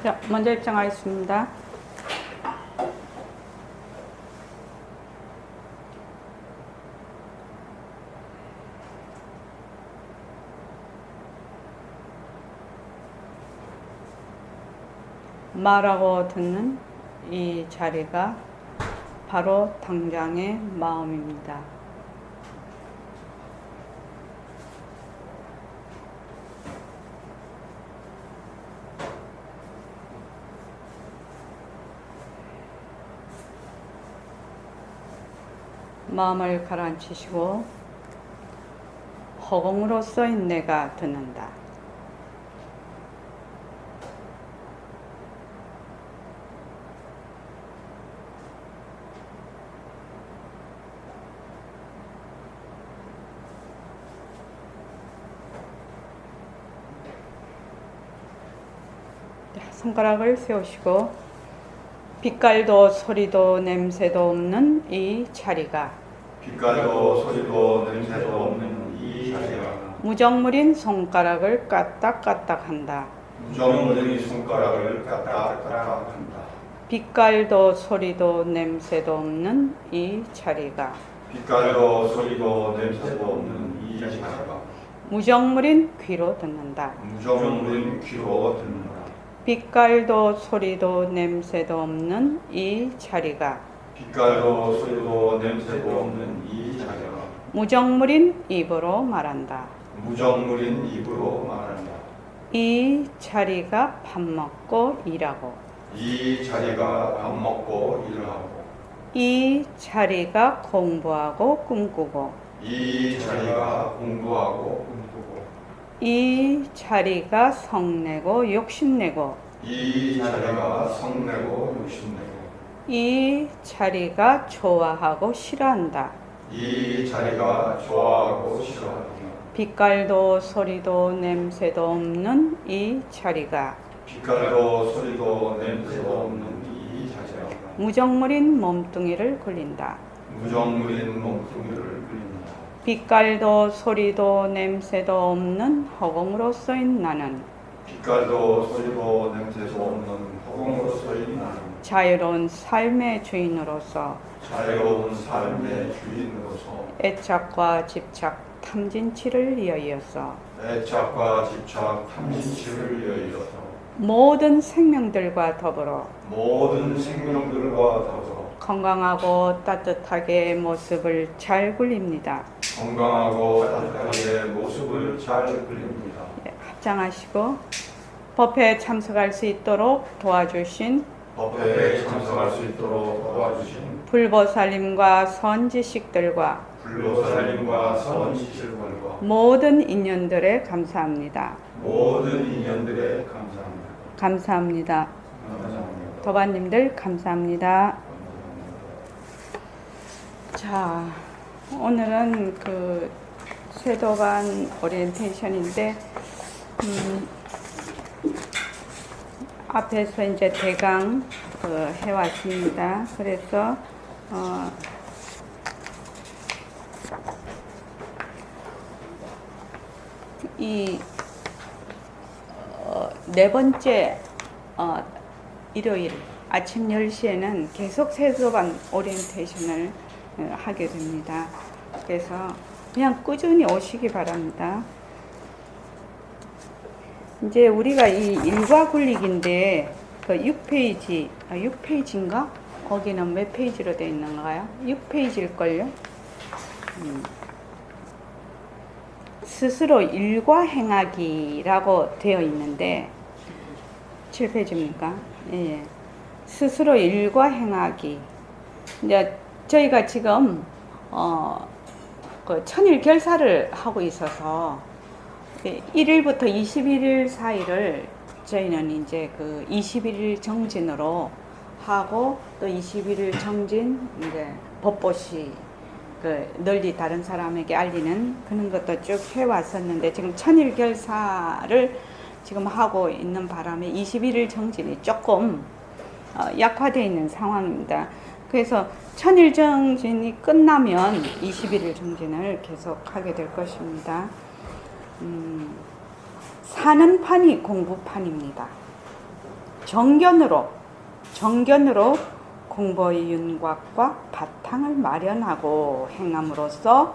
자, 먼저 입장하겠습니다. 말하고 듣는 이 자리가 바로 당장의 마음입니다. 마음을 가라앉히시고 허공으로서인 내가 듣는다. 손가락을 세우시고 빛깔도 소리도 냄새도 없는 이 자리가 빛깔도 소리도 냄새도 없는 이 자리가 무정물인 손가락을 까딱까딱한다. 무정물인 손가락을 까딱까딱한다. 빛깔도 소리도 냄새도 없는 이 자리가 빛깔도 소리도 냄새도 없는 이 자리가 무정물인 귀로 듣는다. 무정물인 귀로 듣는다. 빛깔도 소리도 냄새도 없는 이 자리가 빛깔도 소리도 냄새도 없는 이 자리가 무정물인 입으로 말한다. 무정물인 입으로 말한다. 이 자리가 밥 먹고 일하고 이 자리가 밥 먹고 일하고 이 자리가 공부하고 꿈꾸고 이 자리가 공부하고 꿈꾸고 이 자리가 성내고 욕심내고 이 자리가 성내고 욕심내고 이 자리가 좋아하고 싫어한다. 이 자리가 좋아하고 싫어한다. 빛깔도 소리도 냄새도 없는 이 자리가 빛깔도 소리도 냄새도 없는 이 자리가 무정물인 몸뚱이를 굴린다. 무정물인 몸뚱이를 굴린다. 빛깔도 소리도 냄새도 없는 허공으로서인 나는 빛깔도 소리도 냄새도 없는 허공으로서의 나는 자유로운 삶의 주인으로서 자유로운 삶의 주인으로서 애착과 집착, 탐진치를 위하여서 애착과 집착, 탐진치를 위하여서 모든 생명들과 더불어 모든 생명들과 더불어 건강하고 따뜻하게 모습을 잘 굴립니다. 건강하고 따뜻하게 모습을 잘 그립니다. 합장하시고 법회에 참석할 수 있도록 도와주신 법회에 참석할 수 있도록 도와주신 불보살님과 선지식들과 불로살님과 선지식들과 모든 인연들에 감사합니다. 모든 인연들에 감사합니다. 감사합니다. 감사합니다. 도반님들 감사합니다. 자, 오늘은 그 쇄도반 오리엔테이션인데 앞에서 이제 대강 해왔습니다. 그래서 이 네 번째 일요일 아침 10시에는 계속 쇄도반 오리엔테이션을 하게 됩니다. 그래서 그냥 꾸준히 오시기 바랍니다. 이제 우리가 이 일과 굴리기인데 그 6페이지, 6페이지인가? 거기는 몇 페이지로 되어 있는가요? 6페이지일걸요? 스스로 일과 행하기라고 되어 있는데 7페이지입니까? 예. 스스로 일과 행하기. 이제 저희가 지금 그 천일 결사를 하고 있어서 1일부터 21일 사이를 저희는 이제 그 21일 정진으로 하고 또 21일 정진 이제 법보시 그 널리 다른 사람에게 알리는 그런 것도 쭉 해왔었는데 지금 천일 결사를 지금 하고 있는 바람에 21일 정진이 조금 약화되어 있는 상황입니다. 그래서 천일 정진이 끝나면 21일 정진을 계속 하게 될 것입니다. 사는 판이 공부판입니다. 정견으로 공보의 윤곽과 바탕을 마련하고 행함으로써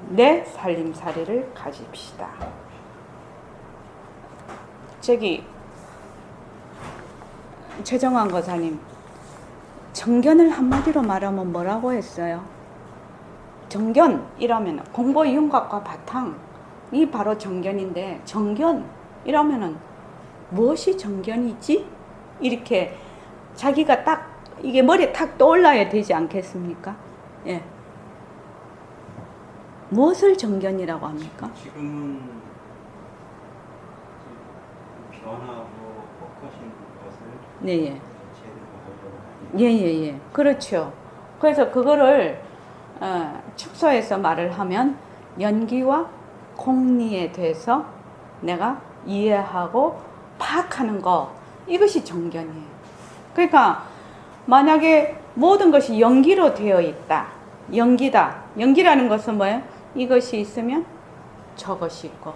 내 살림살이를 가집시다. 저기 최정환 거사님, 정견을 한마디로 말하면 뭐라고 했어요? 정견이라면 공보의 윤곽과 바탕이 바로 정견인데, 정견이라면은 무엇이 정견이지? 이렇게 자기가 딱 이게 머리에 탁 떠올라야 되지 않겠습니까? 예. 무엇을 정견이라고 합니까? 지금은 변하고 꺾으신 것을 네, 예. 제대로 하려고 예. 그렇죠. 그래서 그거를 축소해서 말을 하면 연기와 공리에 대해서 내가 이해하고 파악하는 거, 이것이 정견이에요. 그러니까 만약에 모든 것이 연기로 되어 있다. 연기다. 연기라는 것은 뭐예요? 이것이 있으면 저것이 있고,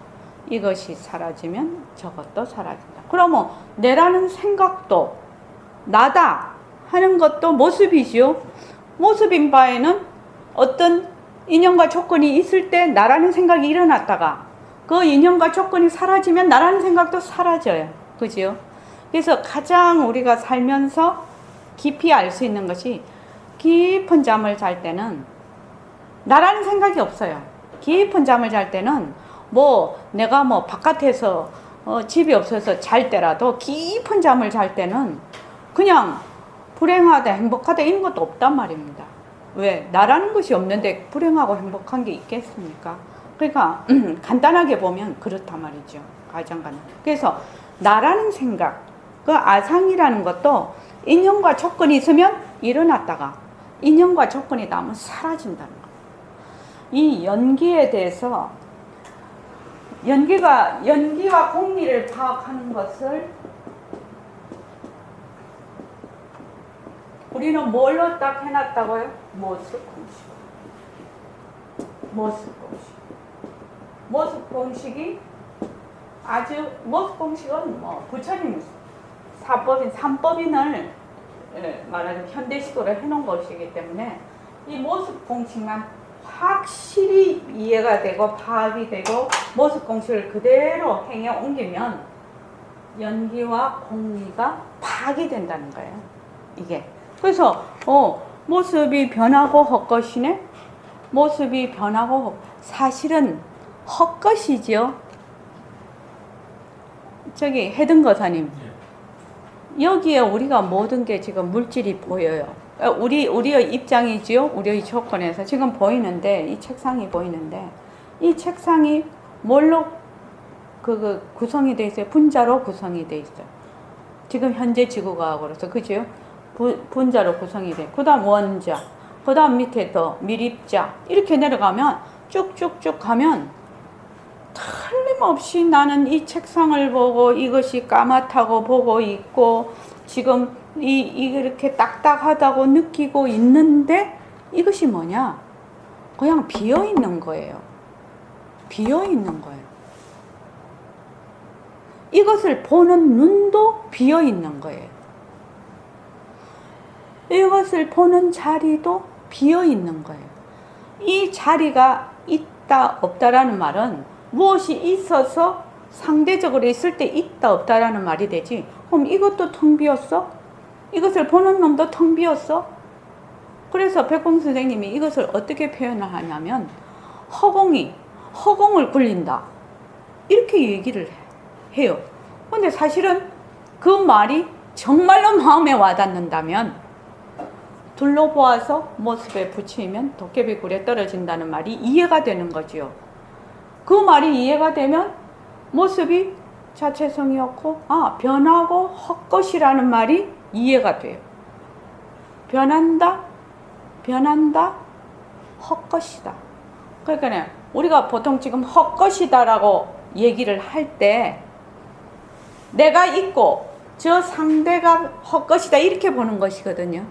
이것이 사라지면 저것도 사라진다. 그러면 내라는 생각도 나다 하는 것도 모습이지요. 모습인 바에는 어떤 인연과 조건이 있을 때 나라는 생각이 일어났다가 그 인연과 조건이 사라지면 나라는 생각도 사라져요. 그죠? 그래서 가장 우리가 살면서 깊이 알 수 있는 것이, 깊은 잠을 잘 때는 나라는 생각이 없어요. 깊은 잠을 잘 때는 내가 바깥에서 집이 없어서 잘 때라도 깊은 잠을 잘 때는 그냥 불행하다 행복하다 이런 것도 없단 말입니다. 왜? 나라는 것이 없는데 불행하고 행복한 게 있겠습니까? 그러니까 간단하게 보면 그렇단 말이죠. 가장 간단. 그래서 나라는 생각, 그 아상이라는 것도 인연과 조건이 있으면 일어났다가 인연과 조건이 나면 사라진다는 거예요. 이 연기에 대해서, 연기와 공리를 파악하는 것을 우리는 뭘로 딱 해놨다고요? 모습 공식이 아주, 모습 공식은 부처님 삼법인을 말하자면 현대식으로 해놓은 것이기 때문에 이 모습 공식만 확실히 이해가 되고 파악이 되고 모습 공식을 그대로 행해 옮기면 연기와 공리가 파악이 된다는 거예요. 이게. 그래서 모습이 변하고 헛것이네. 모습이 변하고 사실은 헛것이지요. 저기 해든 거사님, 여기에 우리가 모든 게 지금 물질이 보여요. 우리의 입장이지요. 우리의 조건에서 지금 보이는데, 이 책상이 보이는데, 이 책상이 뭘로 구성이 되어 있어요? 분자로 구성이 되어 있어요. 지금 현재 지구과학으로서, 그죠? 분자로 구성이 돼. 그 다음 원자, 그 다음 밑에 더 밀입자, 이렇게 내려가면 쭉쭉쭉 가면 틀림없이 나는 이 책상을 보고 이것이 까맣다고 보고 있고 지금 이렇게 딱딱하다고 느끼고 있는데, 이것이 뭐냐? 그냥 비어 있는 거예요. 비어 있는 거예요. 이것을 보는 눈도 비어 있는 거예요. 이것을 보는 자리도 비어 있는 거예요. 이 자리가 있다 없다라는 말은 무엇이 있어서 상대적으로 있을 때 있다 없다라는 말이 되지, 그럼 이것도 텅 비었어? 이것을 보는 놈도 텅 비었어? 그래서 백공 선생님이 이것을 어떻게 표현을 하냐면 허공을 굴린다, 이렇게 얘기를 해요. 근데 사실은 그 말이 정말로 마음에 와닿는다면 둘러보아서 모습에 붙이면 도깨비 굴에 떨어진다는 말이 이해가 되는 거지요. 그 말이 이해가 되면 모습이 자체성이었고, 변하고 헛것이라는 말이 이해가 돼요. 변한다, 헛것이다. 그러니까 우리가 보통 지금 헛것이다라고 얘기를 할 때 내가 있고 저 상대가 헛것이다 이렇게 보는 것이거든요.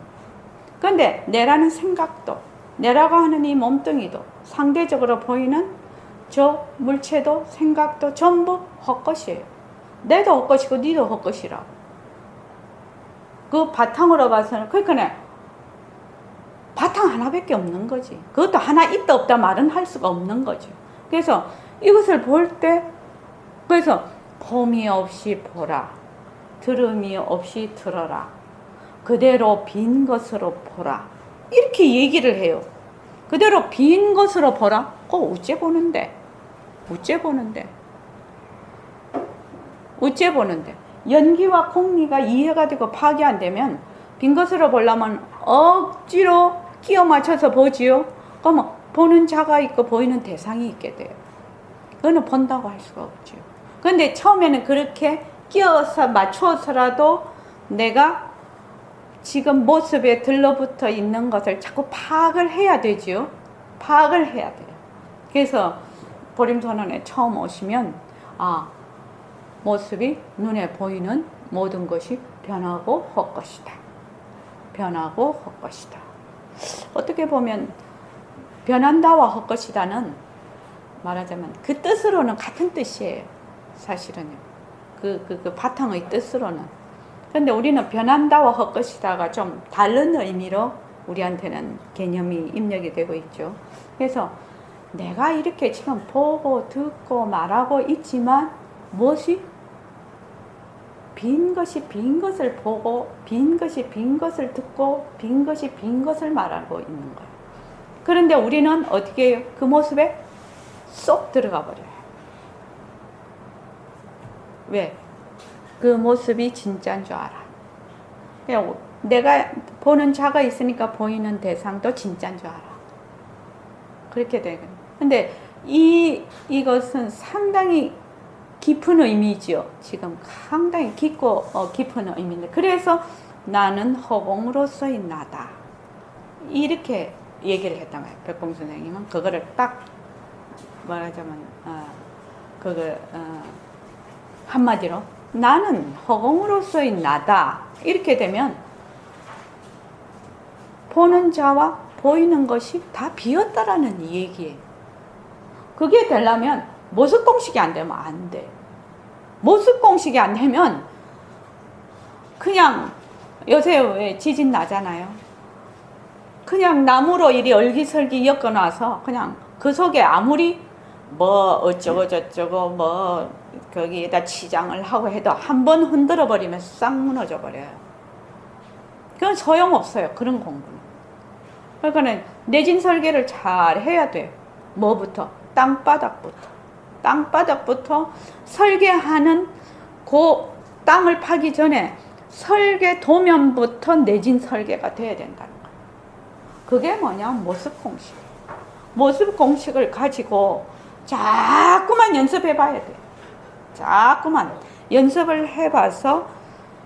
그런데 내라는 생각도, 내라고 하는 이 몸뚱이도, 상대적으로 보이는 저 물체도 생각도 전부 헛것이에요. 내도 헛것이고 니도 헛것이라. 그 바탕으로 봐서는 그러니까 바탕 하나밖에 없는 거지. 그것도 하나 있다 없다 말은 할 수가 없는 거죠. 그래서 이것을 볼 때 그래서 봄이 없이 보라, 들음이 없이 들어라, 그대로 빈 것으로 보라, 이렇게 얘기를 해요. 그대로 빈 것으로 보라. 어째 보는데? 어째 보는데? 어째 보는데? 연기와 공리가 이해가 되고 파악이 안 되면 빈 것으로 보려면 억지로 끼워 맞춰서 보지요. 그러면 보는 자가 있고 보이는 대상이 있게 돼요. 그거는 본다고 할 수가 없죠. 그런데 처음에는 그렇게 끼워서 맞춰서라도 내가 지금 모습에 들러붙어 있는 것을 자꾸 파악을 해야 되죠. 파악을 해야 돼요. 그래서 보림선언에 처음 오시면 모습이 눈에 보이는 모든 것이 변하고 헛것이다. 변하고 헛것이다. 어떻게 보면 변한다와 헛것이다는 말하자면 그 뜻으로는 같은 뜻이에요. 사실은요. 그 바탕의 뜻으로는. 근데 우리는 변한다와 헛것이다가 좀 다른 의미로 우리한테는 개념이 입력이 되고 있죠. 그래서 내가 이렇게 지금 보고 듣고 말하고 있지만 무엇이? 빈 것이 빈 것을 보고 빈 것이 빈 것을 듣고 빈 것이 빈 것을 말하고 있는 거예요. 그런데 우리는 어떻게 해요? 그 모습에 쏙 들어가 버려요. 왜? 그 모습이 진짜인 줄 알아. 그냥 내가 보는 자가 있으니까 보이는 대상도 진짜인 줄 알아. 그렇게 되거든요. 근데 이것은 상당히 깊은 의미죠. 지금 상당히 깊고 깊은 의미인데, 그래서 나는 허공으로서의 나다, 이렇게 얘기를 했단 말이에요. 백봉 선생님은 그거를 딱 말하자면 한마디로 나는 허공으로서의 나다, 이렇게 되면 보는 자와 보이는 것이 다 비었다라는 얘기예요. 그게 되려면 모습 공식이 안 되면 안 돼. 모습 공식이 안 되면 그냥 요새 왜 지진 나잖아요. 그냥 나무로 이리 얼기설기 엮어놔서 그냥 그 속에 아무리 뭐 어쩌고 저쩌고 뭐 거기에다 치장을 하고 해도 한 번 흔들어 버리면 싹 무너져 버려요. 그건 소용없어요. 그런 공부는. 그러니까 내진 설계를 잘 해야 돼요. 뭐부터? 땅바닥부터 설계하는 그 땅을 파기 전에 설계 도면부터 내진 설계가 돼야 된다는 거예요. 그게 뭐냐? 모습 공식. 모습 공식을 가지고 자꾸만 연습해 봐야 돼요. 자꾸만 연습을 해봐서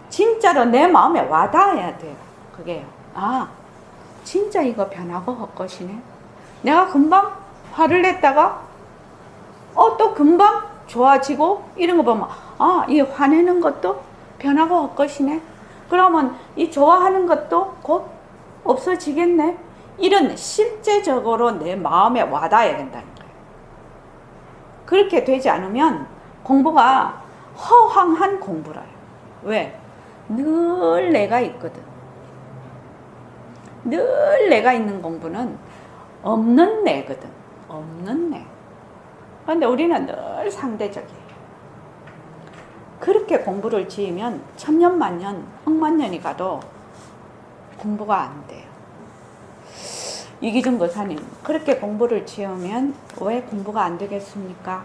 진짜로 내 마음에 와닿아야 돼요. 그게요. 진짜 이거 변하고 헛것이네. 내가 금방 화를 냈다가 또 금방 좋아지고 이런 거 보면 이 화내는 것도 변하고 헛것이네. 그러면 이 좋아하는 것도 곧 없어지겠네. 이런 실제적으로 내 마음에 와닿아야 된다는 거예요. 그렇게 되지 않으면 공부가 허황한 공부라요. 왜? 늘 내가 있거든. 늘 내가 있는 공부는 없는 내거든. 없는 내. 그런데 우리는 늘 상대적이에요. 그렇게 공부를 지으면 천년 만년 억만년이 가도 공부가 안 돼요. 이기준 거사님, 그렇게 공부를 지으면 왜 공부가 안 되겠습니까?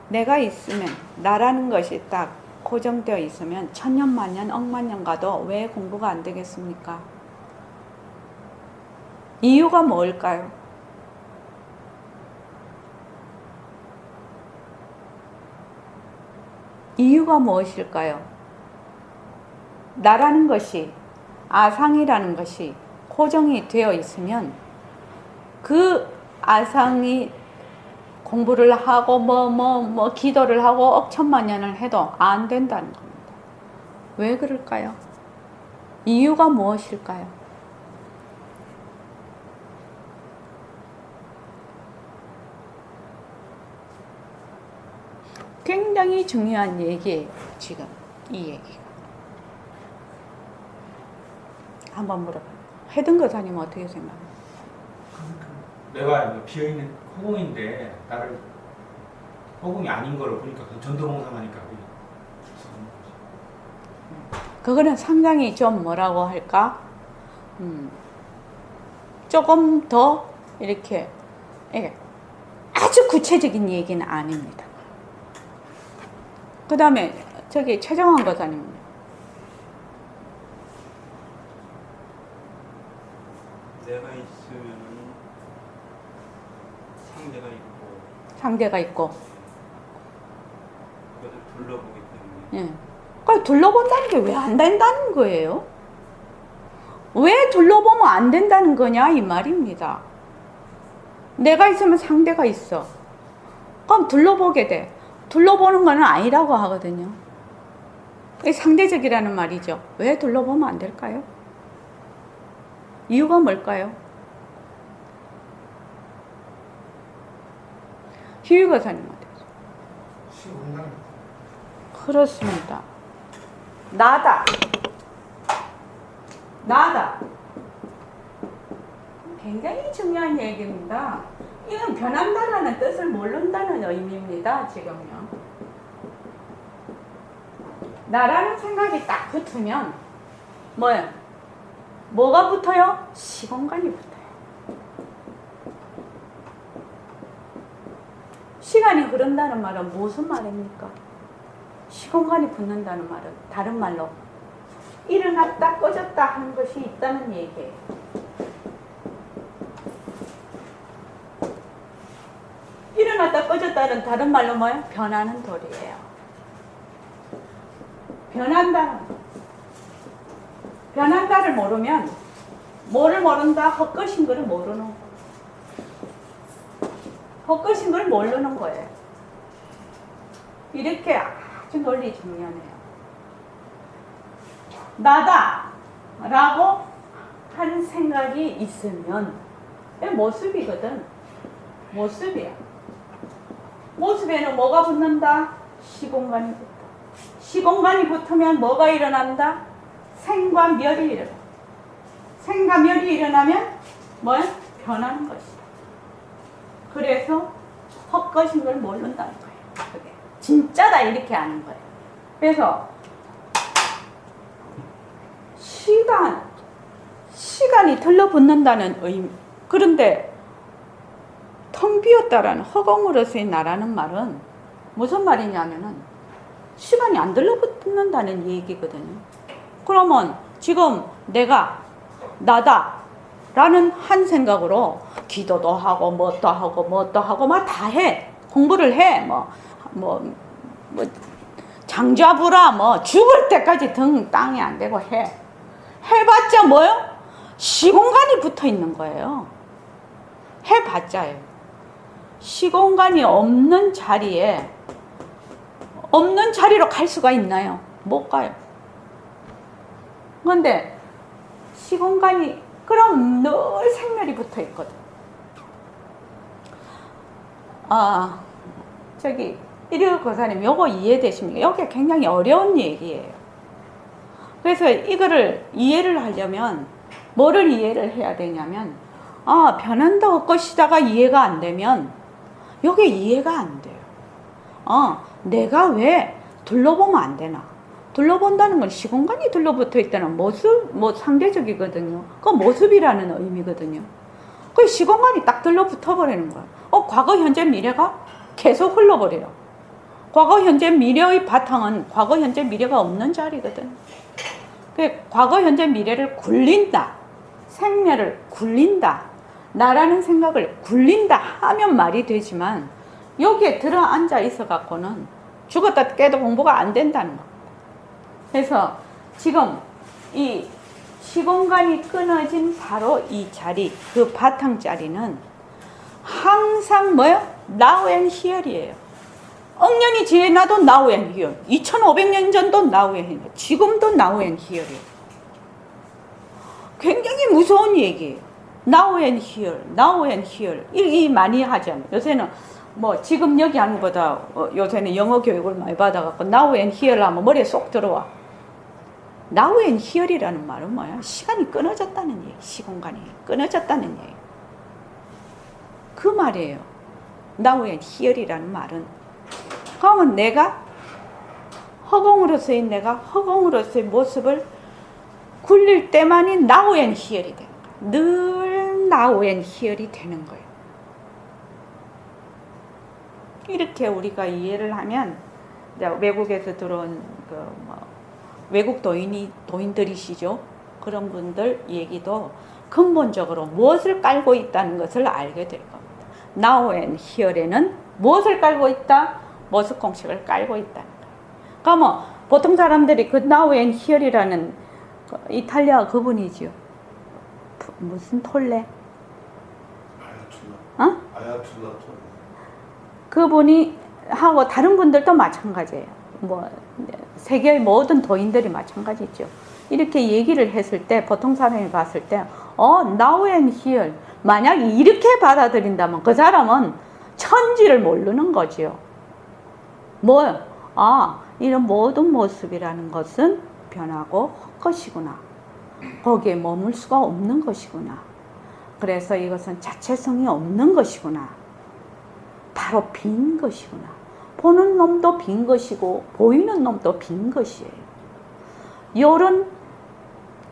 내가 있으면, 나라는 것이 딱 고정되어 있으면 천년 만년 억만년 가도 왜 공부가 안 되겠습니까? 이유가 뭘까요? 이유가 무엇일까요? 나라는 것이, 아상이라는 것이 고정이 되어 있으면 그 아상이 공부를 하고 기도를 하고 억천만년을 해도 안 된다는 겁니다. 왜 그럴까요? 이유가 무엇일까요? 굉장히 중요한 얘기예요. 지금 이 얘기가. 한번 물어봐요. 해든 거사님 어떻게 생각해요? 내가 비어있는 허공인데 나를 허공이 아닌 걸 보니까 그 전도봉사하니까 그거는 상당히 좀 뭐라고 할까? 조금 더 이렇게 아주 구체적인 얘기는 아닙니다. 그 다음에 저기 최정환 거사님은요? 내가 있으면 상대가 있고 상대가 있고, 그것을 둘러보기 때문에 예. 그러니까 둘러본다는 게 왜 안 된다는 거예요? 왜 둘러보면 안 된다는 거냐 이 말입니다. 내가 있으면 상대가 있어. 그럼 둘러보게 돼. 둘러보는 건 아니라고 하거든요. 이게 상대적이라는 말이죠. 왜 둘러보면 안 될까요? 이유가 뭘까요? 희유거사님 어때요? 시공간. 그렇습니다. 나다. 굉장히 중요한 얘기입니다. 이건 변한다라는 뜻을 모른다는 의미입니다. 지금요. 나라는 생각이 딱 붙으면 뭐예요? 뭐가 붙어요? 시공간이 붙어요. 시간이 흐른다는 말은 무슨 말입니까? 시공간이 붙는다는 말은 다른 말로 일어났다 꺼졌다 하는 것이 있다는 얘기예요. 일어났다 꺼졌다는 다른 말로 뭐예요? 변하는 도리예요. 변한다를 모르면 뭐를 모른다? 헛것인 거를 모르는 거예요. 헛것인 걸 모르는 거예요. 이렇게 아주 논리 정연해요. 나다 라고 한 생각이 있으면 모습이거든. 모습이야. 모습에는 뭐가 붙는다? 시공간이 붙어. 시공간이 붙으면 뭐가 일어난다? 생과 멸이 일어나. 생과 멸이 일어나면 뭐야? 변하는 것이다. 그래서 헛것인 걸 모른다는 거예요. 그게 진짜다 이렇게 아는 거예요. 그래서 시간이 들러붙는다는 의미. 그런데 텅 비었다라는 허공으로서의 나라는 말은 무슨 말이냐면은 시간이 안 들러붙는다는 얘기거든요. 그러면 지금 내가 나다 라는 한 생각으로 기도도 하고 뭣도 하고 막 다 해. 공부를 해. 뭐 장자부라 죽을 때까지 등 땅이 안 대고 해. 해봤자 뭐요? 시공간이 붙어 있는 거예요. 해봤자요. 시공간이 없는 자리로 갈 수가 있나요? 못 가요. 그런데 시공간이 그럼 늘 생멸이 붙어 있거든. 저기 일일 고사님 요거 이해되십니까? 요게 굉장히 어려운 얘기예요. 그래서 이거를 이해를 하려면 뭐를 이해를 해야 되냐면 변한다 헛것이다가 이해가 안 되면 요게 이해가 안 돼요. 내가 왜 둘러보면 안 되나? 둘러본다는 건 시공간이 둘러붙어 있다는 모습, 상대적이거든요. 그 모습이라는 의미거든요. 그 시공간이 딱 들러붙어 버리는 거야. 과거, 현재, 미래가 계속 흘러버려요. 과거, 현재, 미래의 바탕은 과거, 현재, 미래가 없는 자리거든. 과거, 현재, 미래를 굴린다. 생멸을 굴린다. 나라는 생각을 굴린다 하면 말이 되지만 여기에 들어앉아 있어 갖고는 죽었다 깨도 공부가 안 된다는 거. 그래서 지금 이 시공간이 끊어진 바로 이 자리, 그 바탕 자리는 항상 뭐예요? Now and here이에요. 억년이 지나도 now and here. 2500년 전도 now and here. 지금도 now and here이에요. 굉장히 무서운 얘기예요. Now and here, now and here. 이 많이 하잖아요. 요새는 지금 여기 하는 것보다 요새는 영어 교육을 많이 받아갖고 now and here 하면 머리에 쏙 들어와. Now and here이라는 말은 뭐야? 시간이 끊어졌다는 얘기, 시공간이 끊어졌다는 얘기. 그 말이에요. Now and here이라는 말은. 그러면 내가 허공으로서의 모습을 굴릴 때만이 Now and here이 되는 거예요. 늘 Now and here이 되는 거예요. 이렇게 우리가 이해를 하면 외국에서 들어온 외국 도인들이시죠. 그런 분들 얘기도 근본적으로 무엇을 깔고 있다는 것을 알게 될 겁니다. Now and here에는 무엇을 깔고 있다? 모습 공식을 깔고 있다는 거예요. 그러면 보통 사람들이 그 Now and here이라는 이탈리아 그분이죠. 무슨 톨레? 아야툴라 톨레. 그분이 하고 다른 분들도 마찬가지예요. 세계의 모든 도인들이 마찬가지죠. 이렇게 얘기를 했을 때 보통 사람이 봤을 때 now and here 만약 이렇게 받아들인다면 그 사람은 천지를 모르는 거지요. 이런 모든 모습이라는 것은 변하고 헛것이구나. 거기에 머물 수가 없는 것이구나. 그래서 이것은 자체성이 없는 것이구나. 바로 빈 것이구나. 보는 놈도 빈 것이고 보이는 놈도 빈 것이에요. 이런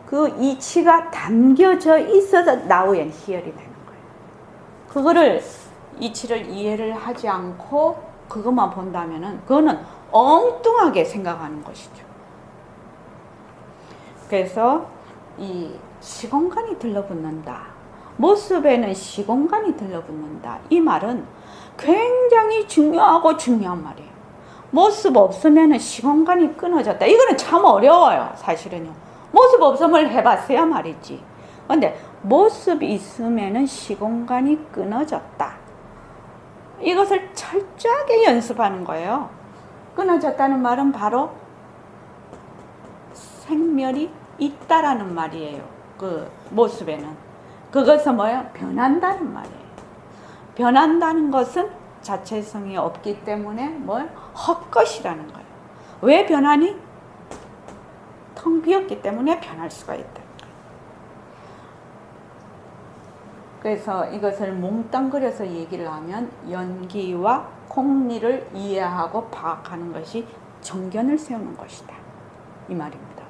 그 이치가 담겨져 있어서 now and here이 되는 거예요. 그거를 이치를 이해를 하지 않고 그것만 본다면은 그거는 엉뚱하게 생각하는 것이죠. 그래서 이 시공간이 들러붙는다. 모습에는 시공간이 들러붙는다. 이 말은 굉장히 중요하고 중요한 말이에요. 모습 없으면 시공간이 끊어졌다. 이거는 참 어려워요. 사실은요. 모습 없음을 해봤어야 말이지. 근데 모습이 있으면 시공간이 끊어졌다. 이것을 철저하게 연습하는 거예요. 끊어졌다는 말은 바로 생멸이 있다라는 말이에요. 그 모습에는. 그것은 뭐예요? 변한다는 말이에요. 변한다는 것은 자체성이 없기 때문에 헛것이라는 거예요. 왜 변하니? 텅 비었기 때문에 변할 수가 있다. 그래서 이것을 몽땅그려서 얘기를 하면 연기와 공리를 이해하고 파악하는 것이 정견을 세우는 것이다. 이 말입니다.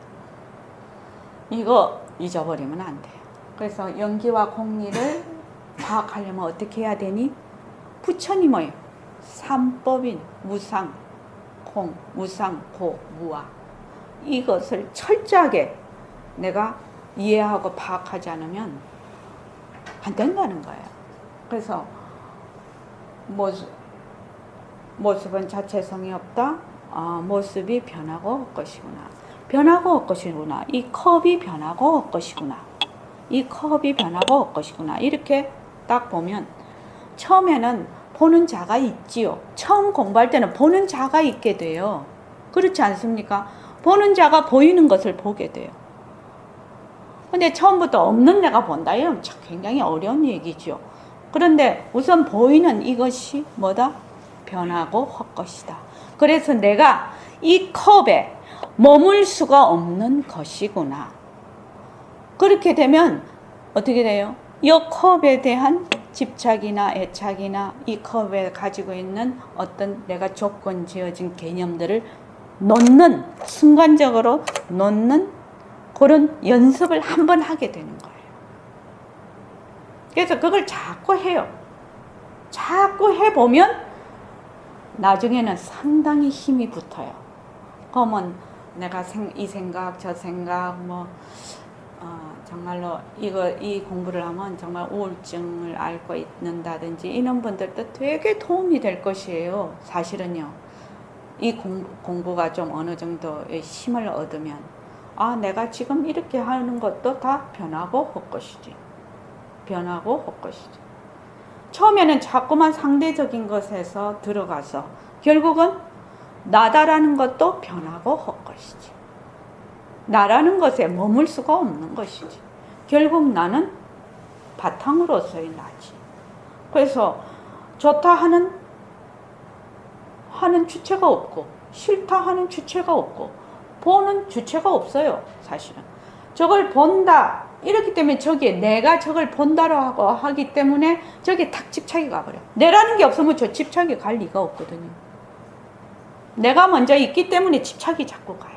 이거 잊어버리면 안 돼요. 그래서 연기와 공리를 파악하려면 어떻게 해야 되니? 부처니 뭐예요? 삼법인 무상, 공, 무상, 고, 무아. 이것을 철저하게 내가 이해하고 파악하지 않으면 안 된다는 거예요. 그래서 모습은 자체성이 없다. 모습이 변하고 헛것이구나. 변하고 헛것이구나. 이 컵이 변하고 헛것이구나. 이 컵이 변하고 헛것이구나. 이렇게 딱 보면 처음에는 보는 자가 있지요. 처음 공부할 때는 보는 자가 있게 돼요. 그렇지 않습니까? 보는 자가 보이는 것을 보게 돼요. 근데 처음부터 없는 내가 본다. 이러면 굉장히 어려운 얘기죠. 그런데 우선 보이는 이것이 뭐다? 변하고 헛것이다. 그래서 내가 이 컵에 머물 수가 없는 것이구나. 그렇게 되면 어떻게 돼요? 이 컵에 대한 집착이나 애착이나 이 컵에 가지고 있는 어떤 내가 조건 지어진 개념들을 놓는, 순간적으로 놓는 그런 연습을 한번 하게 되는 거예요. 그래서 그걸 자꾸 해요. 자꾸 해보면 나중에는 상당히 힘이 붙어요. 그러면 내가 이 생각, 저 생각, 정말로 이 공부를 하면 정말 우울증을 앓고 있는다든지 이런 분들도 되게 도움이 될 것이에요. 사실은요. 이 공부가 좀 어느 정도의 힘을 얻으면 내가 지금 이렇게 하는 것도 다 변하고 헛것이지. 변하고 헛것이지. 처음에는 자꾸만 상대적인 것에서 들어가서 결국은 나다라는 것도 변하고 헛것이지. 나라는 것에 머물 수가 없는 것이지. 결국 나는 바탕으로서의 나지. 그래서 좋다 하는 주체가 없고 싫다 하는 주체가 없고 보는 주체가 없어요, 사실은. 저걸 본다. 이렇기 때문에 저기에 내가 저걸 본다라고 하기 때문에 저기에 탁 집착이 가버려요. 내라는 게 없으면 저 집착이 갈 리가 없거든요. 내가 먼저 있기 때문에 집착이 자꾸 가요.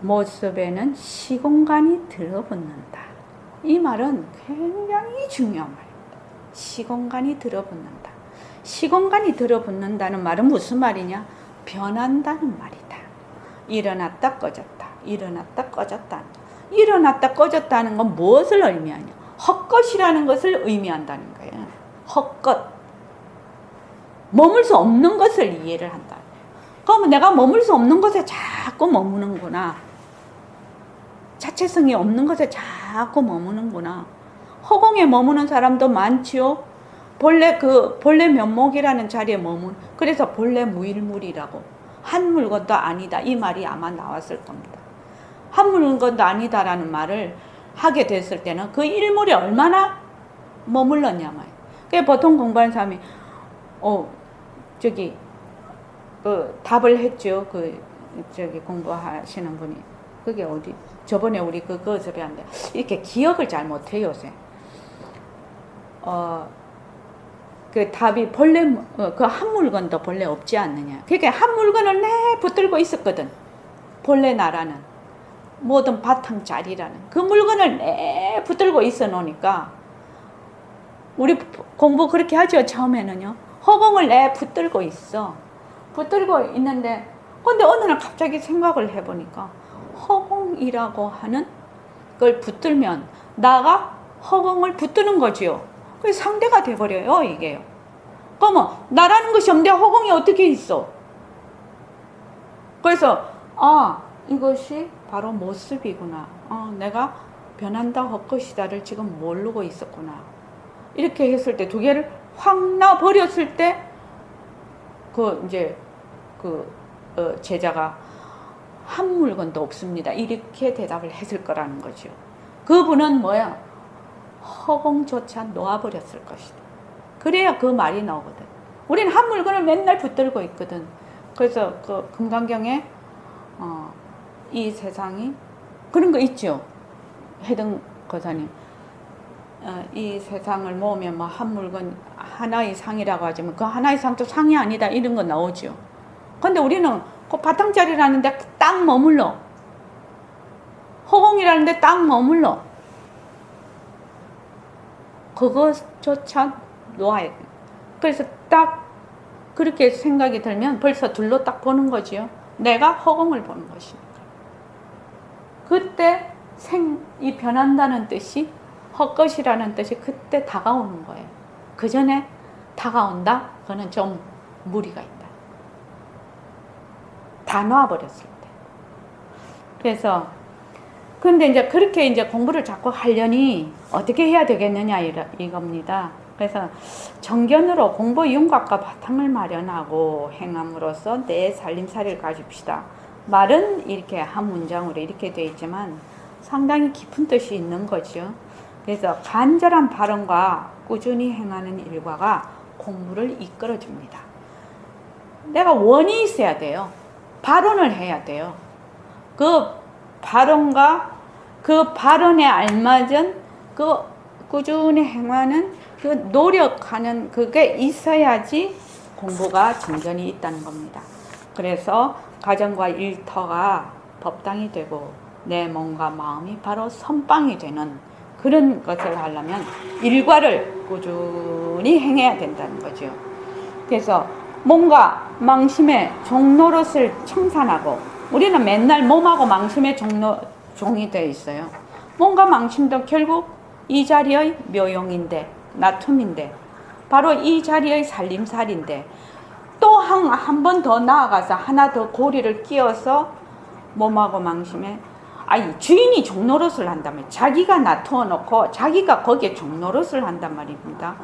모습에는 시공간이 들어붙는다. 이 말은 굉장히 중요한 말입니다. 시공간이 들어붙는다. 시공간이 들어붙는다는 말은 무슨 말이냐? 변한다는 말이다. 일어났다 꺼졌다. 일어났다 꺼졌다. 일어났다 꺼졌다는 건 무엇을 의미하냐? 헛것이라는 것을 의미한다는 거예요. 헛것. 머물 수 없는 것을 이해를 한다. 그러면 내가 머물 수 없는 것에 자꾸 머무는구나. 자체성이 없는 것에 자꾸 머무는구나. 허공에 머무는 사람도 많지요. 본래 면목이라는 자리에 그래서 본래 무일물이라고. 한 물건도 아니다. 이 말이 아마 나왔을 겁니다. 한 물건도 아니다라는 말을 하게 됐을 때는 그 일물이 얼마나 머물렀냐 말이에요. 그게 보통 공부하는 사람이 답을 했죠. 공부하시는 분이. 그게 어디? 저번에 우리 그거 접했는데 이렇게 기억을 잘 못해요, 요새. 그 답이 본래 그 한 물건도 본래 없지 않느냐. 그러니까 한 물건을 내 붙들고 있었거든. 본래 나라는 모든 바탕자리라는 그 물건을 내 붙들고 있어 놓으니까 우리 공부 그렇게 하죠. 처음에는요. 허공을 내 붙들고 있어. 붙들고 있는데 근데 어느 날 갑자기 생각을 해보니까 허공이라고 하는 걸 붙들면 나가 허공을 붙드는 거지요. 그게 상대가 돼버려요, 이게요. 그러면 나라는 것이 없는데 허공이 어떻게 있어? 그래서 이것이 바로 모습이구나. 내가 변한다 헛것이다를 지금 모르고 있었구나. 이렇게 했을 때 두 개를 확 놔버렸을 때 제자가 한 물건도 없습니다. 이렇게 대답을 했을 거라는 거죠. 그분은 뭐야? 허공조차 놓아버렸을 것이다. 그래야 그 말이 나오거든. 우리는 한 물건을 맨날 붙들고 있거든. 그래서 그 금강경에 이 세상이 그런 거 있죠. 해등 거사님. 이 세상을 모으면 뭐 한 물건 하나의 상이라고 하지만 그 하나의 상도 상이 아니다 이런 거 나오죠. 근데 우리는 그 바탕자리라는 데 딱 머물러. 허공이라는 데 딱 머물러. 그것조차 놓아야 돼. 그래서 딱 그렇게 생각이 들면 벌써 둘로 딱 보는 거지요. 내가 허공을 보는 것이니까. 그때 이 변한다는 뜻이 헛것이라는 뜻이 그때 다가오는 거예요. 그 전에 다가온다? 그거는 좀 무리가 있다. 다 놔버렸을 때. 그래서 근데 이제 그렇게 이제 공부를 자꾸 하려니 어떻게 해야 되겠느냐 이겁니다. 그래서 정견으로 공부 윤곽과 바탕을 마련하고 행함으로써 내 살림살이를 가집시다. 말은 이렇게 한 문장으로 이렇게 되어 있지만 상당히 깊은 뜻이 있는 거죠. 그래서 간절한 발언과 꾸준히 행하는 일과가 공부를 이끌어줍니다. 내가 원이 있어야 돼요. 발언을 해야 돼요. 그 발언과 그 발언에 알맞은 그 꾸준히 행하는 그 노력하는 그게 있어야지 공부가 진전이 있다는 겁니다. 그래서 가정과 일터가 법당이 되고 내 몸과 마음이 바로 선방이 되는 그런 것을 하려면 일과를 꾸준히 행해야 된다는 거죠. 그래서 몸과 망심의 종노릇을 청산하고 우리는 맨날 몸하고 망심의 종이 되어 있어요. 몸과 망심도 결국 이 자리의 묘용인데 나툼인데 바로 이 자리의 살림살인데 또 한 번 더 나아가서 하나 더 고리를 끼워서 몸하고 망심에 주인이 종노릇을 한다면 자기가 놔두어 놓고 자기가 거기에 종노릇을 한단 말입니다.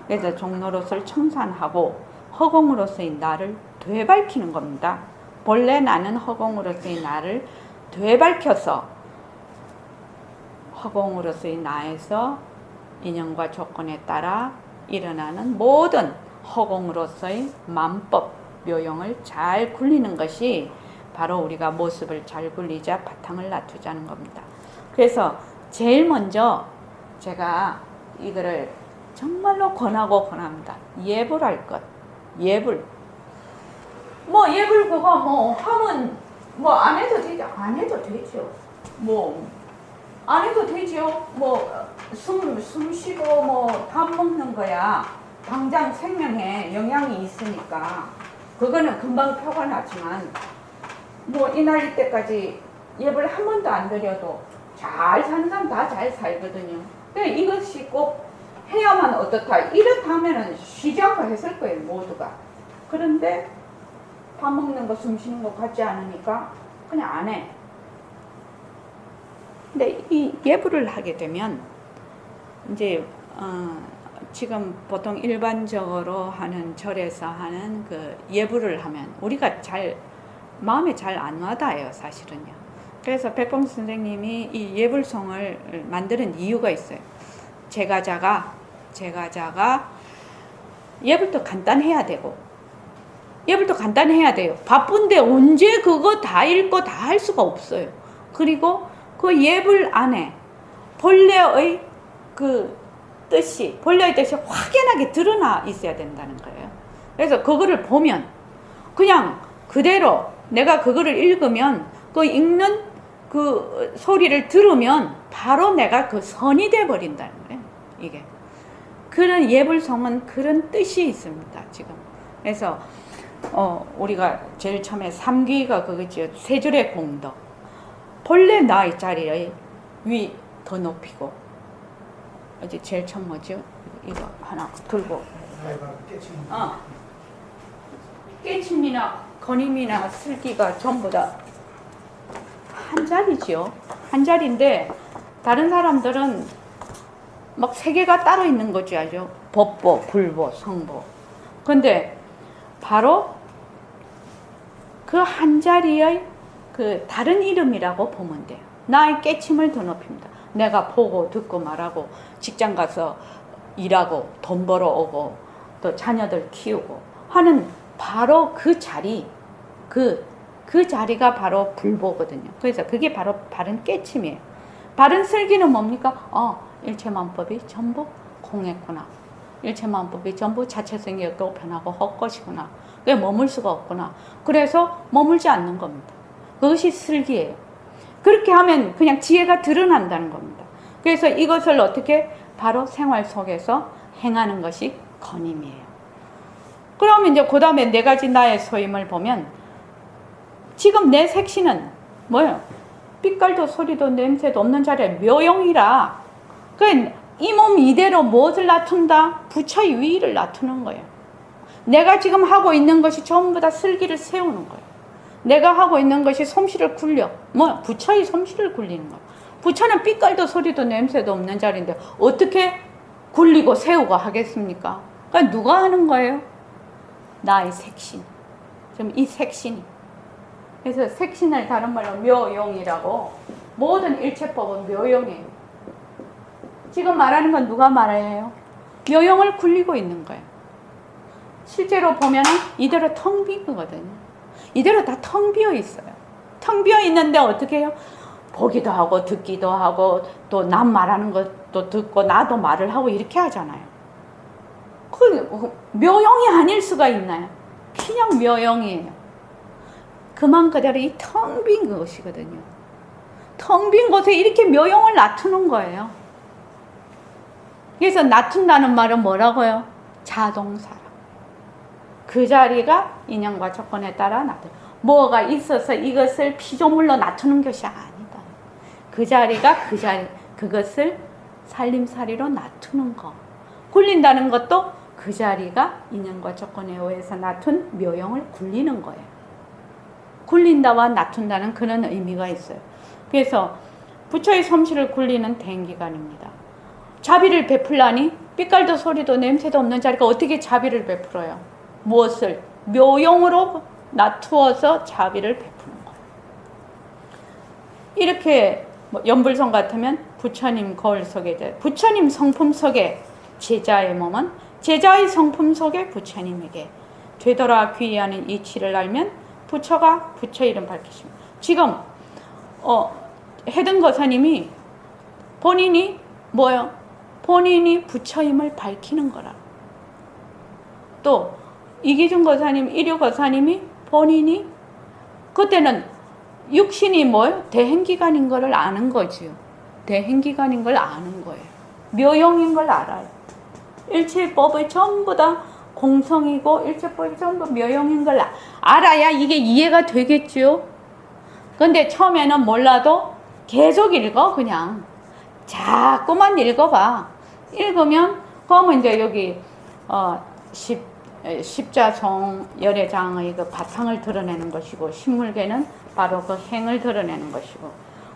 그래서 종노릇을 청산하고 허공으로서의 나를 되밟히는 겁니다. 본래 나는 허공으로서의 나를 되밟혀서 허공으로서의 나에서 인연과 조건에 따라 일어나는 모든 허공으로서의 만법, 묘용을 잘 굴리는 것이 바로 우리가 모습을 잘 굴리자 바탕을 놔두자는 겁니다. 그래서 제일 먼저 제가 이거를 정말로 권합니다. 예불할 것. 예불. 뭐 예불 그거 뭐 하면 뭐 안 해도 되죠. 안 해도 되죠. 뭐 안 해도 되죠. 뭐 숨 쉬고 뭐 밥 먹는 거야. 당장 생명에 영향이 있으니까 그거는 금방 표가 나지만 뭐 이 나이 때까지 예불 한 번도 안 드려도 잘 사는 사람 다 잘 살거든요. 근데 이것이 꼭 해야만 어떻다. 이렇다면은 쉬지 않고 했을 거예요, 모두가. 그런데 밥 먹는 거, 숨 쉬는 거 같지 않으니까 그냥 안 해. 근데 이 예불을 하게 되면 이제 지금 보통 일반적으로 하는 절에서 하는 그 예불을 하면 우리가 잘 마음에 잘 안 와닿아요, 사실은요. 그래서 백봉 선생님이 이 예불송을 만드는 이유가 있어요. 제가자가 예불도 간단해야 되고 예불도 간단해야 돼요. 바쁜데 언제 그거 다 읽고 다 할 수가 없어요. 그리고 그 예불 안에 본래의 그 뜻이 확연하게 드러나 있어야 된다는 거예요. 그래서 그거를 보면 그냥 그대로 내가 그거를 읽으면 그 읽는 그 소리를 들으면 바로 내가 그 선이 돼 버린다는 거예요. 이게 그런 예불송은 그런 뜻이 있습니다. 지금 그래서 우리가 제일 처음에 삼귀가 그거죠. 세 줄의 공덕. 본래 나의 자리에 위 더 높이고 이제 제일 처음 뭐죠? 이거 하나 들고 깨침이나 건임이나 슬기가 전부 다 한 자리죠. 한 자리인데 다른 사람들은 막 세 개가 따로 있는 거지 알죠? 법보, 불보, 성보. 근데 바로 그 한 자리의 그 다른 이름이라고 보면 돼요. 나의 깨침을 더 높입니다. 내가 보고 듣고 말하고 직장 가서 일하고 돈 벌어 오고 또 자녀들 키우고 하는 바로 그 자리, 그 자리가 바로 불보거든요. 그래서 그게 바로 바른 깨침이에요. 바른 슬기는 뭡니까? 일체만법이 전부 공했구나. 일체만법이 전부 자체성이 없고 변하고 헛것이구나. 그게 머물 수가 없구나. 그래서 머물지 않는 겁니다. 그것이 슬기예요. 그렇게 하면 그냥 지혜가 드러난다는 겁니다. 그래서 이것을 어떻게 바로 생활 속에서 행하는 것이 건임이에요. 그러면 이제 그 다음에 네 가지 나의 소임을 보면 지금 내 색신은 뭐예요? 빛깔도 소리도 냄새도 없는 자리에 묘용이라. 이 몸 이대로 무엇을 나툰다? 부처의 위를 나투는 거예요. 내가 지금 하고 있는 것이 전부 다 슬기를 세우는 거예요. 내가 하고 있는 것이 솜씨를 굴려. 부처의 솜씨를 굴리는 거예요. 부처는 빛깔도 소리도 냄새도 없는 자리인데 어떻게 굴리고 세우고 하겠습니까? 그러니까 누가 하는 거예요? 나의 색신. 지금 이 색신이. 그래서 색신을 다른 말로 묘용이라고. 모든 일체법은 묘용이에요. 지금 말하는 건 누가 말해요? 묘용을 굴리고 있는 거예요. 실제로 보면 이대로 텅 빈 거거든요. 이대로 다 텅 비어 있어요. 텅 비어 있는데 어떻게 해요? 보기도 하고 듣기도 하고 또 남 말하는 것도 듣고 나도 말을 하고 이렇게 하잖아요. 그 묘용이 아닐 수가 있나요? 그냥 묘용이에요. 그만 그대로 이 텅 빈 것이거든요. 텅 빈 곳에 이렇게 묘용을 놔두는 거예요. 그래서 놔둔다는 말은 뭐라고요? 자동사라. 그 자리가 인연과 조건에 따라 놔둬. 뭐가 있어서 이것을 피조물로 놔두는 것이 아니다. 그 자리가 그것을 살림살이로 놔두는 거. 굴린다는 것도 그 자리가 인연과 조건에 의해서 놔둔 묘용을 굴리는 거예요. 굴린다와 놔둔다는 그런 의미가 있어요. 그래서 부처의 솜씨를 굴리는 대행기관입니다. 자비를 베풀라니 빛깔도 소리도 냄새도 없는 자리가 어떻게 자비를 베풀어요? 무엇을? 묘용으로 놔두어서 자비를 베푸는 거예요. 이렇게 연불성 같으면 부처님 거울 속에, 부처님 성품 속에 제자의 몸은 제자의 성품 속에 부처님에게 되돌아 귀의하는 이치를 알면 부처가 부처 이름 밝히십니다. 지금 해등거사님이 본인이 뭐요? 본인이 부처임을 밝히는 거라. 또 이기준 거사님, 일요거사님이 본인이 그때는 육신이 뭐예요? 대행기관인 걸 아는 거지요. 대행기관인 걸 아는 거예요. 묘용인 걸 알아요. 일체법이 전부 다 공성이고 일체법이 전부 묘용인 걸 알아야 이게 이해가 되겠죠. 근데 처음에는 몰라도 계속 읽어. 그냥 자꾸만 읽어봐. 읽으면 그러면 이제 여기 십자송 열애장의 그 바탕을 드러내는 것이고, 식물계는 바로 그 행을 드러내는 것이고,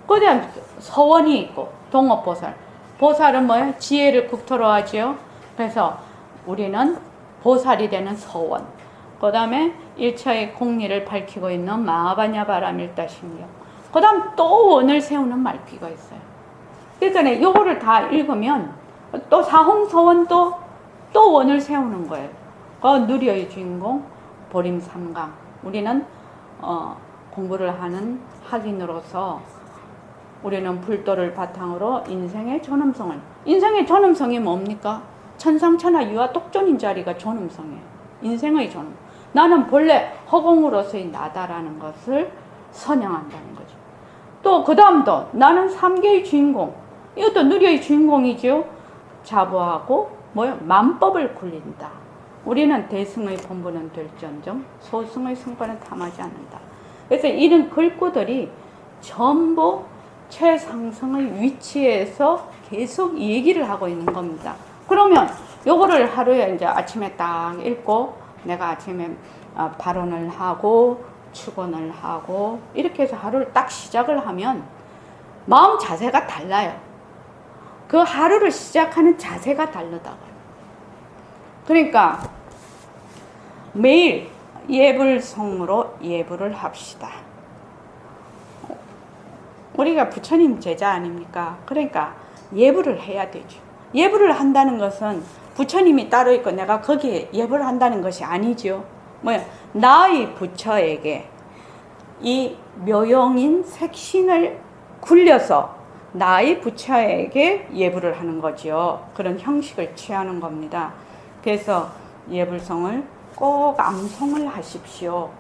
그 다음 서원이 있고, 동업보살. 보살은 뭐예요? 지혜를 국토로 하지요. 그래서 우리는 보살이 되는 서원. 그 다음에 일차의 공리를 밝히고 있는 마하바냐바라밀다신경. 그 다음 또 원을 세우는 말귀가 있어요. 그러니까 요거를 다 읽으면 또 사홍서원 또 원을 세우는 거예요. 누리의 주인공, 보림삼강. 우리는 공부를 하는 학인으로서 우리는 불도를 바탕으로 인생의 존엄성을. 인생의 존엄성이 뭡니까? 천상천하 유아 똑존인 자리가 존엄성이에요. 인생의 존엄. 나는 본래 허공으로서의 나다라는 것을 선양한다는 거죠. 또 그 다음도 나는 삼계의 주인공. 이것도 누리의 주인공이죠. 자부하고 뭐요? 만법을 굴린다. 우리는 대승의 본분은 될지언정 소승의 성과는 탐하지 않는다. 그래서 이런 글구들이 전부 최상승의 위치에서 계속 얘기를 하고 있는 겁니다. 그러면 요거를 하루에 이제 아침에 딱 읽고 내가 아침에 발언을 하고 축원을 하고 이렇게 해서 하루를 딱 시작을 하면 마음 자세가 달라요. 그 하루를 시작하는 자세가 다르다고요. 그러니까 매일 예불성으로 예불을 합시다. 우리가 부처님 제자 아닙니까? 그러니까 예불을 해야 되죠. 예불을 한다는 것은 부처님이 따로 있고 내가 거기에 예불을 한다는 것이 아니죠. 뭐야? 나의 부처에게 이 묘용인 색신을 굴려서 나의 부처에게 예불을 하는 거지요. 그런 형식을 취하는 겁니다. 그래서 예불성을 꼭 암송을 하십시오.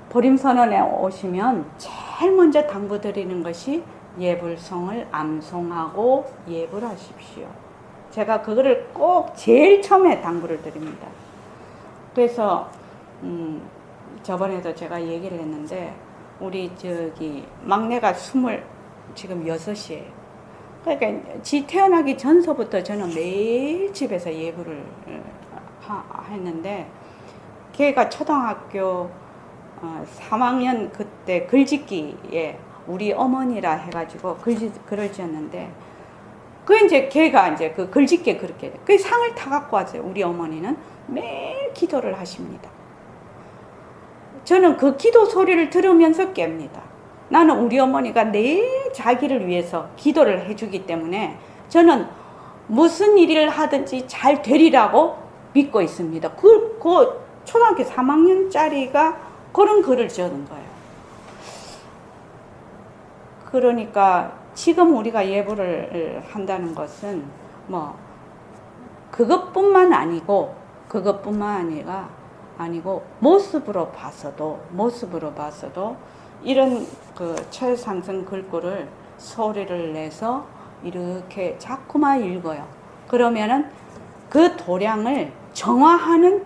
보림선언에 오시면 제일 먼저 당부드리는 것이 예불성을 암송하고 예불하십시오. 제가 그거를 꼭 제일 처음에 당부를 드립니다. 그래서 저번에도 제가 얘기를 했는데 우리 막내가 지금 6이에요. 그러니까 지 태어나기 전서부터 저는 매일 집에서 예불을 했는데 걔가 초등학교 3학년 그때 글짓기에 우리 어머니라 해가지고 글을 지었는데 이제 걔가 이제 그 글짓기에 그렇게 그 상을 타 갖고 왔어요. 우리 어머니는 매일 기도를 하십니다. 저는 그 기도 소리를 들으면서 깹니다. 나는 우리 어머니가 내 자기를 위해서 기도를 해주기 때문에 저는 무슨 일을 하든지 잘 되리라고 믿고 있습니다. 그 초등학교 3학년짜리가 그런 글을 지은 거예요. 그러니까 지금 우리가 예불을 한다는 것은 그것뿐만 아니고 모습으로 봐서도 이런 그 최상승 글꼴을 소리를 내서 이렇게 자꾸만 읽어요. 그러면은 그 도량을 정화하는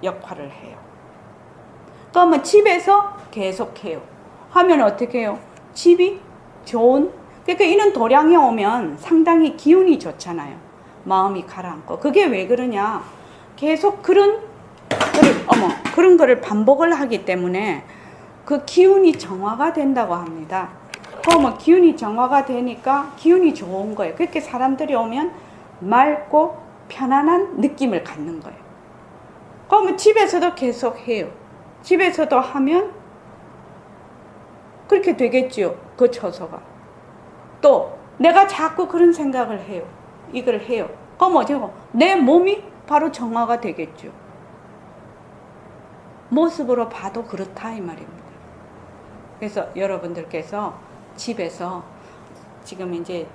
역할을 해요. 그러면 집에서 계속해요. 하면 어떻게 해요? 집이 좋은, 그러니까 이런 도량이 오면 상당히 기운이 좋잖아요. 마음이 가라앉고. 그게 왜 그러냐? 계속 그런 거를 반복을 하기 때문에 그 기운이 정화가 된다고 합니다. 그러면 기운이 정화가 되니까 기운이 좋은 거예요. 그렇게 사람들이 오면 맑고 편안한 느낌을 갖는 거예요. 그러면 집에서도 계속 해요. 집에서도 하면 그렇게 되겠죠. 그 처소가. 또 내가 자꾸 그런 생각을 해요. 이걸 해요. 그럼 어쩌고 내 몸이 바로 정화가 되겠죠. 모습으로 봐도 그렇다 이 말입니다. 그래서 여러분들께서 집에서 지금 이제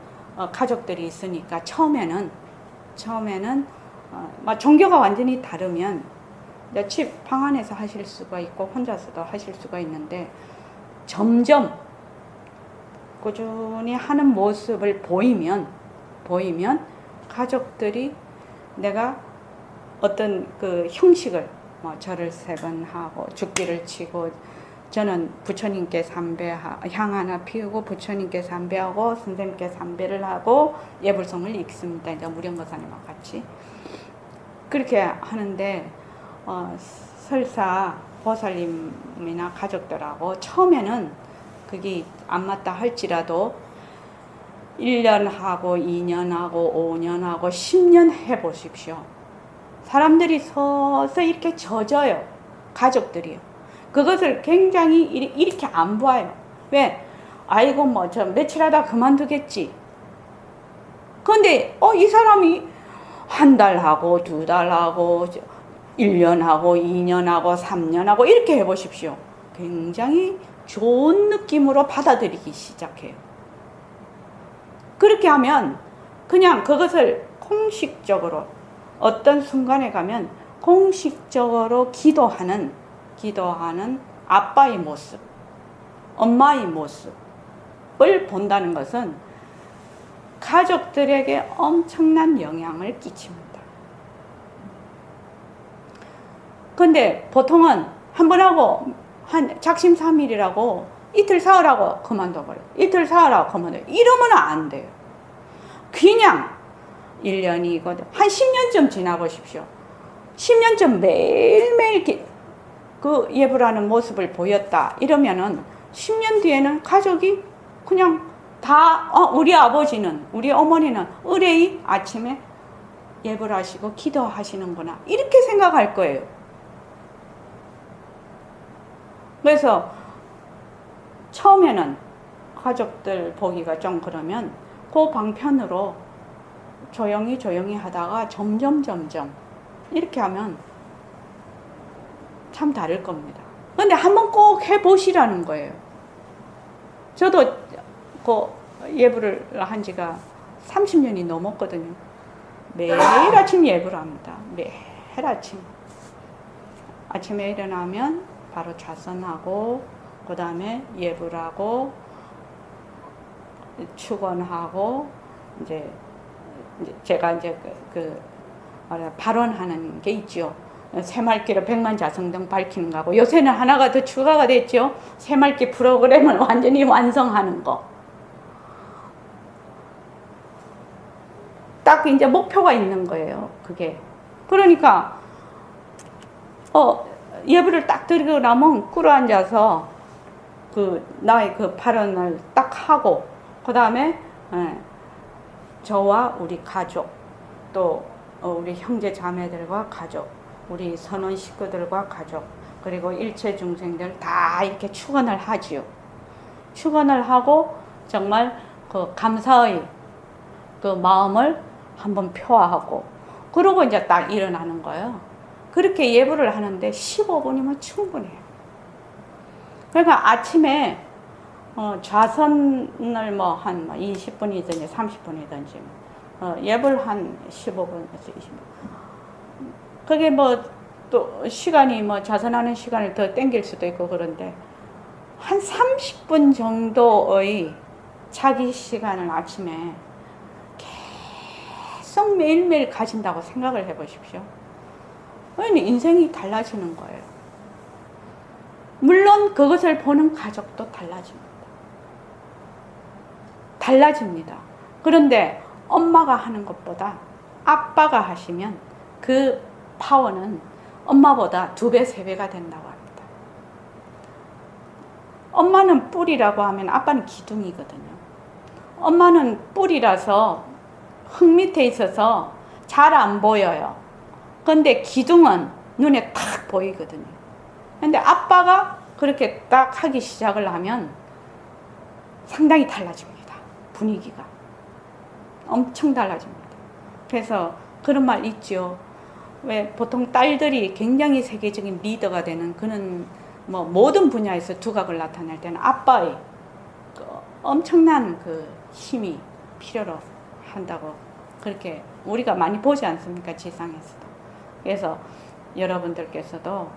가족들이 있으니까 처음에는 종교가 완전히 다르면 집 방 안에서 하실 수가 있고 혼자서도 하실 수가 있는데 점점 꾸준히 하는 모습을 보이면 가족들이 내가 어떤 그 형식을 절을 3번 하고 죽기를 치고 저는 부처님께 향 하나 피우고 부처님께 삼배하고 선생님께 삼배를 하고 예불성을 읽습니다. 이제 무령거사님과 같이 그렇게 하는데 설사 보살님이나 가족들하고 처음에는 그게 안 맞다 할지라도 1년 하고 2년 하고 5년 하고 10년 해보십시오. 사람들이 서서 이렇게 젖어요. 가족들이요. 그것을 굉장히 이렇게 안 봐요. 왜? 아이고 뭐 저 며칠 하다 그만두겠지. 그런데 이 사람이 1달 하고 2달 하고 1년 하고 2년 하고 3년 하고 이렇게 해보십시오. 굉장히 좋은 느낌으로 받아들이기 시작해요. 그렇게 하면 그냥 그것을 공식적으로 어떤 순간에 가면 공식적으로 기도하는 아빠의 모습, 엄마의 모습을 본다는 것은 가족들에게 엄청난 영향을 끼칩니다. 근데 보통은 한 번 하고 작심삼일이라고 이틀 사흘하고 그만둬버려요. 이틀 사흘하고 그만둬요. 이러면 안 돼요. 그냥 1년이고 한 10년쯤 지나보십시오. 10년쯤 매일매일 그 예불하는 모습을 보였다. 이러면은 10년 뒤에는 가족이 그냥 다 우리 아버지는 우리 어머니는 의뢰의 아침에 예불하시고 기도하시는구나. 이렇게 생각할 거예요. 그래서 처음에는 가족들 보기가 좀 그러면 그 방편으로 조용히 하다가 점점 이렇게 하면 참 다를 겁니다. 근데 한번 꼭 해보시라는 거예요. 저도 그 예불을 한 지가 30년이 넘었거든요. 매일 아침 예불을 합니다. 매일 아침. 아침에 일어나면 바로 좌선하고 그 다음에 예불하고 축원하고 이제 제가 이제 발언하는 게 있죠. 새말기로 100만자성등 밝히는 거고 요새는 하나가 더 추가가 됐죠. 새말기 프로그램을 완전히 완성하는 거. 딱 이제 목표가 있는 거예요. 그게. 그러니까 예불을 딱 드리고 나면 꿇어앉아서 나의 그 발언을 딱 하고 그 다음에 저와 우리 가족 또 우리 형제 자매들과 가족 우리 선원 식구들과 가족 그리고 일체 중생들 다 이렇게 축원을 하지요. 축원을 하고 정말 그 감사의 그 마음을 한번 표하고 그러고 이제 딱 일어나는 거예요. 그렇게 예불을 하는데 15분이면 충분해요. 그러니까 아침에 좌선을 뭐 한 20분이든지 30분이든지 예불 한 15분에서 20분. 그게 뭐 또 시간이 뭐 좌선하는 시간을 더 땡길 수도 있고 그런데 한 30분 정도의 자기 시간을 아침에 계속 매일매일 가진다고 생각을 해보십시오. 왜냐면 인생이 달라지는 거예요. 물론 그것을 보는 가족도 달라집니다. 그런데 엄마가 하는 것보다 아빠가 하시면 그 파워는 엄마보다 2배, 3배가 된다고 합니다. 엄마는 뿔이라고 하면 아빠는 기둥이거든요. 엄마는 뿔이라서 흙 밑에 있어서 잘 안 보여요. 근데 기둥은 눈에 탁 보이거든요. 근데 아빠가 그렇게 딱 하기 시작을 하면 상당히 달라집니다. 분위기가. 엄청 달라집니다. 그래서 그런 말 있죠. 왜 보통 딸들이 굉장히 세계적인 리더가 되는 그는 뭐 모든 분야에서 두각을 나타낼 때는 아빠의 그 엄청난 그 힘이 필요로 한다고 그렇게 우리가 많이 보지 않습니까? 지상에서도. 그래서 여러분들께서도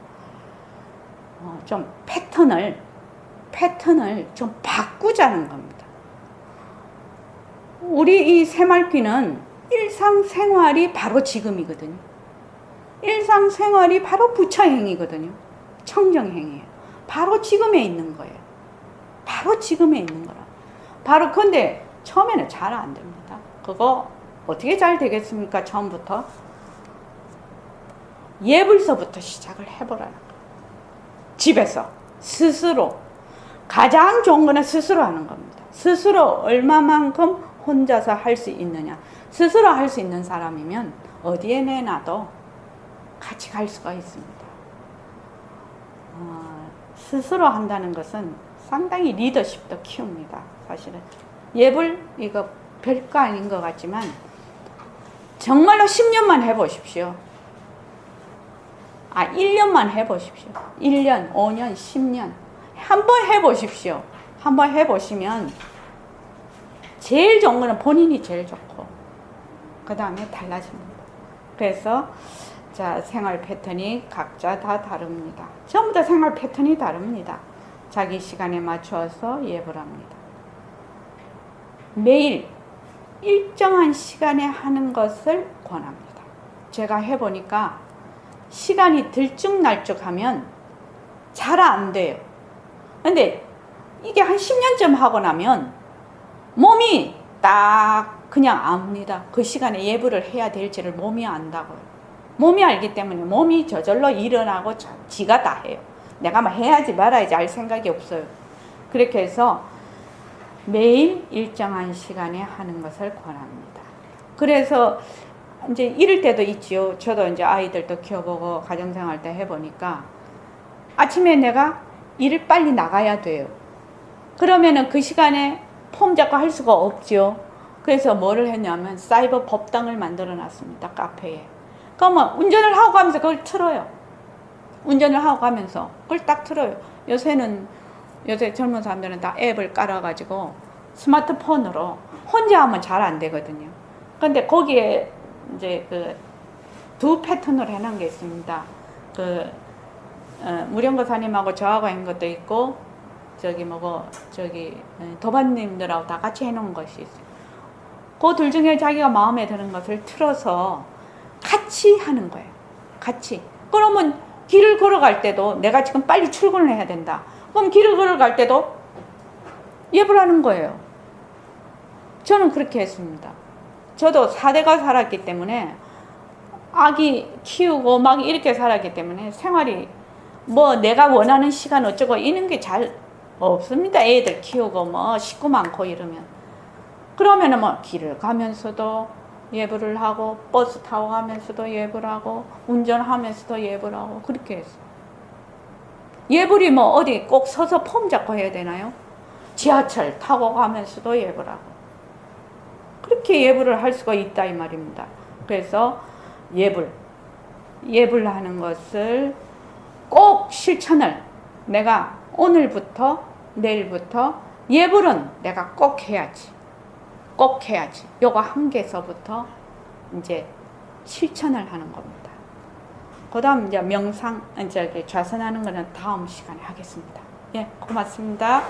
좀 패턴을 좀 바꾸자는 겁니다. 우리 이 새말귀는 일상생활이 바로 지금이거든요. 일상생활이 바로 부처행이거든요. 청정행이에요. 바로 지금에 있는 거예요. 바로 지금에 있는 거라. 바로 근데 처음에는 잘 안 됩니다. 그거 어떻게 잘 되겠습니까? 처음부터 예불서부터 시작을 해보라는 거예요. 집에서 스스로 가장 좋은 거는 스스로 하는 겁니다. 스스로 얼마만큼 혼자서 할 수 있느냐. 스스로 할 수 있는 사람이면 어디에 내놔도 같이 갈 수가 있습니다. 스스로 한다는 것은 상당히 리더십도 키웁니다. 사실은 예불 이거 별거 아닌 것 같지만 정말로 10년만 해보십시오. 1년만 해보십시오. 1년, 5년, 10년 한번 해보십시오. 한번 해보시면 제일 좋은 거는 본인이 제일 좋고 그 다음에 달라집니다. 그래서 자, 생활 패턴이 각자 다 다릅니다. 전부 다 생활 패턴이 다릅니다. 자기 시간에 맞추어서 예불 합니다. 매일 일정한 시간에 하는 것을 권합니다. 제가 해보니까 시간이 들쭉날쭉하면 잘 안 돼요. 근데 이게 한 10년쯤 하고 나면 몸이 딱 그냥 압니다. 그 시간에 예불을 해야 될지를 몸이 안다고요. 몸이 알기 때문에 몸이 저절로 일어나고 지가 다 해요. 내가 뭐 해야지 말아야지 할 생각이 없어요. 그렇게 해서 매일 일정한 시간에 하는 것을 권합니다. 그래서 이제 이럴 때도 있지요. 저도 이제 아이들도 키워보고 가정생활 때 해보니까 아침에 내가 일을 빨리 나가야 돼요. 그러면은 그 시간에 폼 잡고 할 수가 없죠. 그래서 뭐를 했냐면 사이버 법당을 만들어 놨습니다. 카페에. 그러면 운전을 하고 가면서 그걸 틀어요. 운전을 하고 가면서 그걸 딱 틀어요. 요새 젊은 사람들은 다 앱을 깔아가지고 스마트폰으로 혼자 하면 잘 안 되거든요. 근데 거기에 이제 그 두 패턴으로 해놓은 게 있습니다. 무령거사님하고 저하고 한 것도 있고 도반님들하고 다 같이 해놓은 것이 있어요. 그 둘 중에 자기가 마음에 드는 것을 틀어서 같이 하는 거예요. 같이. 그러면 길을 걸어갈 때도 내가 지금 빨리 출근을 해야 된다. 그럼 길을 걸어갈 때도 예불 하는 거예요. 저는 그렇게 했습니다. 저도 4대가 살았기 때문에 아기 키우고 막 이렇게 살았기 때문에 생활이 뭐 내가 원하는 시간 어쩌고 이런 게 잘 없습니다. 애들 키우고 뭐 식구 많고 이러면. 그러면은 뭐 길을 가면서도 예불을 하고 버스 타고 가면서도 예불하고 운전하면서도 예불하고 그렇게 했어요. 예불이 뭐 어디 꼭 서서 폼 잡고 해야 되나요? 지하철 타고 가면서도 예불하고 그렇게 예불을 할 수가 있다 이 말입니다. 그래서 예불하는 것을 꼭 실천을 내가 오늘부터 내일부터 예불은 내가 꼭 해야지. 요거 한 개서부터 이제 실천을 하는 겁니다. 그 다음 이제 명상, 이제 좌선하는 거는 다음 시간에 하겠습니다. 예, 고맙습니다.